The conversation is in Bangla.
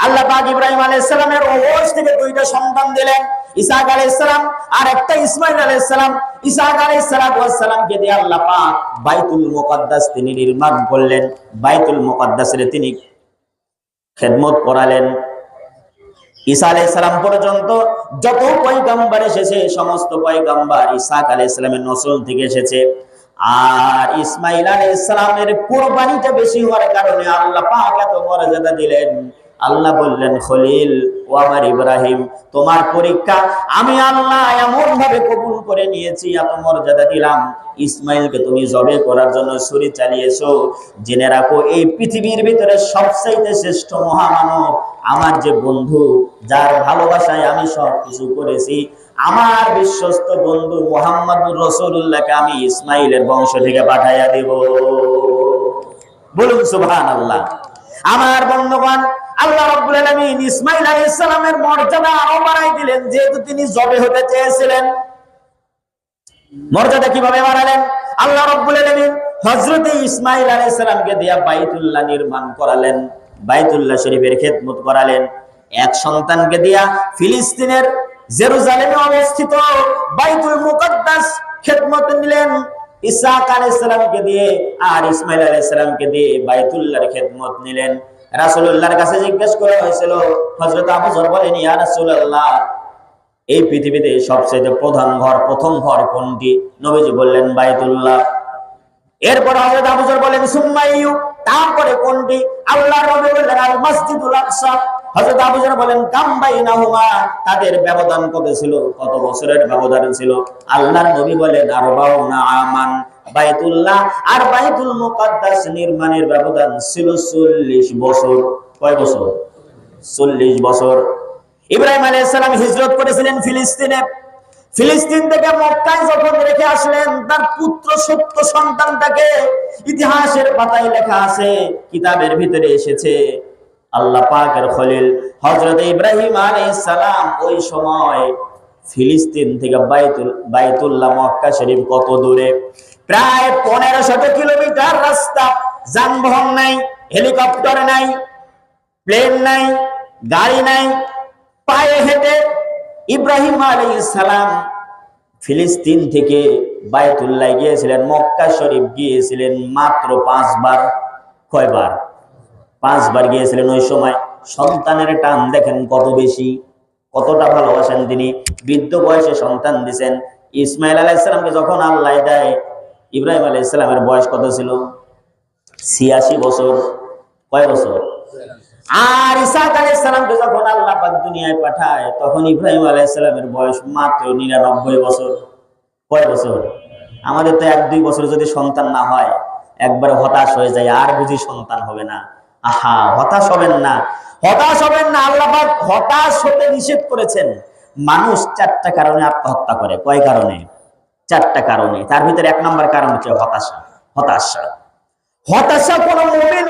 আল্লাহ পাক ইব্রাহিম আলাইহিস সালামের ওয়ারিস থেকে দুইটা সন্তান দিলেন, ইসহাক আলাইহিস সালাম আর একটা ইসমাঈল আলাইহিস সালাম। ইসহাক আলাইহিস সালামকে দিয়ে আল্লাহ পাক বাইতুল মুকাদ্দাস তিনি নির্মাণ করলেন, বাইতুল মুকাদ্দাসের তিনি খেদমত করালেন। ঈসা আলাইহিস সালাম পর্যন্ত যত পয়গম্বর এসেছে সমস্ত পয়গম্বর ইসহাক আলাইহিস সালামের নসল থেকে এসেছে। আর ইসমাঈল আলাইহিস সালামের কুরবানিটা বেশি হওয়ার কারণে আল্লাহ পাক এত মর্যাদা দিলেন। আল্লাহ বললেন, খলিল ও আমার ইব্রাহিম, তোমার পরীক্ষা আমি আল্লাহ এমন ভাবে কবুল করে নিয়েছি, এত মর্যাদা দিলাম। ইসমাইলকে তুমি জবে করার জন্য ছুরি চালিয়েছো। জেনে রাখো, এই পৃথিবীর ভিতরে সবচাইতে শ্রেষ্ঠ মহামানব আমার যে বন্ধু, যার ভালোবাসায় আমি সবকিছু করেছি, আমার বিশ্বস্ত বন্ধু মুহাম্মদুর রাসূলুল্লাহকে আমি ইসমাইলের বংশ থেকে পাঠাইয়া দেব। বলুন সুবহানাল্লাহ। আমার বন্ধুগণ, আল্লাহ রাব্বুল আলামিন ইসমাঈল আলাইহিস সালামের মর্যাদা আরো বাড়াই দিলেন, যেহেতু তিনি জবে হতে চেয়েছিলেন। মর্যাদা কিভাবে বাড়ালেন? আল্লাহ রাব্বুল আলামিন হযরত ইসমাঈল আলাইহিস সালামকে দিয়া বাইতুল্লাহ নির্মাণ করালেন, বাইতুল্লাহ শরীফের খেদমত করালেন। এক সন্তানকে দিয়া ফিলিস্তিনের জেরুজালেমে অবস্থিত বাইতুল মুকাদ্দাস খেদমত নিলেন ইসহাক আলাইহিস সালামকে দিয়ে, আর ইসমাঈল আলাইহিস সালামকে দিয়ে বাইতুল্লাহর খেদমত নিলেন। রাসূলুল্লাহর কাছে জিজ্ঞেস করা হয়েছিল, হযরত আবু যর বলেন, ইয়া রাসূলুল্লাহ, এই পৃথিবীতে সবচেয়ে প্রধান ঘর, প্রথম ঘর কোনটি? নবীজি বললেন, বাইতুল্লাহ। এরপর হযরত আবু যর বলেন, সুম্মাইয়ু, তারপরে কোনটি? আল্লাহর নবী বললেন, আল মসজিদুল আকসা। হযরত আবু যর বলেন, কাম বাইনাহুমা, তাদের ব্যবধান কত ছিল, কত বছরের ব্যবধান ছিল? আল্লাহর নবী বলেন, আরবাউনা আমান। বাইতুল্লাহ আর বাইতুল মুকাদ্দাস নির্মাণের ব্যবধান ছিল 40 বছর। কয় বছর? 40 বছর। ইব্রাহিম আলাইহিস সালাম হিজরত করেছিলেন ফিলিস্তিনে। ফিলিস্তিন থেকে মক্কায় যখন রেখে আসলেন তার পুত্র সত্য সন্তানটাকে, ইতিহাসের পাতায় লেখা আছে, কিতাবের ভিতরে এসেছে, আল্লাহ পাকের খলিল হযরত ইব্রাহিম আলাইহিস সালাম ওই সময় ফিলিস্তিন থেকে বাইতুল্লাহ মক্কা শরীফ কত দূরে? প্রায় 1500 কিলোমিটার রাস্তা। যানবাহন নাই, হেলিকপ্টার নাই, প্লেন নাই, গাড়ি নাই, পায়ে হেঁটে ইব্রাহিম আলাইহিস সালাম ফিলিস্তিন থেকে বাইতুল্লাহ গিয়েছিলেন, মক্কা শরীফ গিয়েছিলেন মাত্র 5 বার। কয়বার? 5 বার গিয়েছিলেন। ওই সময় সন্তানের টান দেখেন কত বেশি, কতটা ভালোবাসেন তিনি। বৃদ্ধ বয়সে সন্তান দিয়েছেন। ইসমাঈল আলাইহিস সালামকে যখন আল্লাহ দেয়, ইব্রাহিম আলাইহিস সালামের বয়স কত ছিল? 86 বছর। কয় বছর? আর ইসহাক আলাইহিস সালামকে যখন আল্লাহ পাক দুনিয়ায় পাঠায়, তখন ইব্রাহিম আলাইহিস সালামের বয়স মাত্র 99 বছর। কয় বছর? আমাদের তো 1-2 বছর যদি সন্তান না হয় একবারে হতাশ হয়ে যায়, আর বুঝি সন্তান হবে না। আহা, হতাশ হবেন না, হতাশ হবেন না। আল্লাহ পাক হতাশ হতে নিষেধ করেছেন। মানুষ 4টা কারণে আত্মহত্যা করে। কয় কারণে? 4টা কারণে। তার ভিতরে 1 নম্বর কারণ হচ্ছে হতাশা। হতাশা, হতাশা কোন মুমিন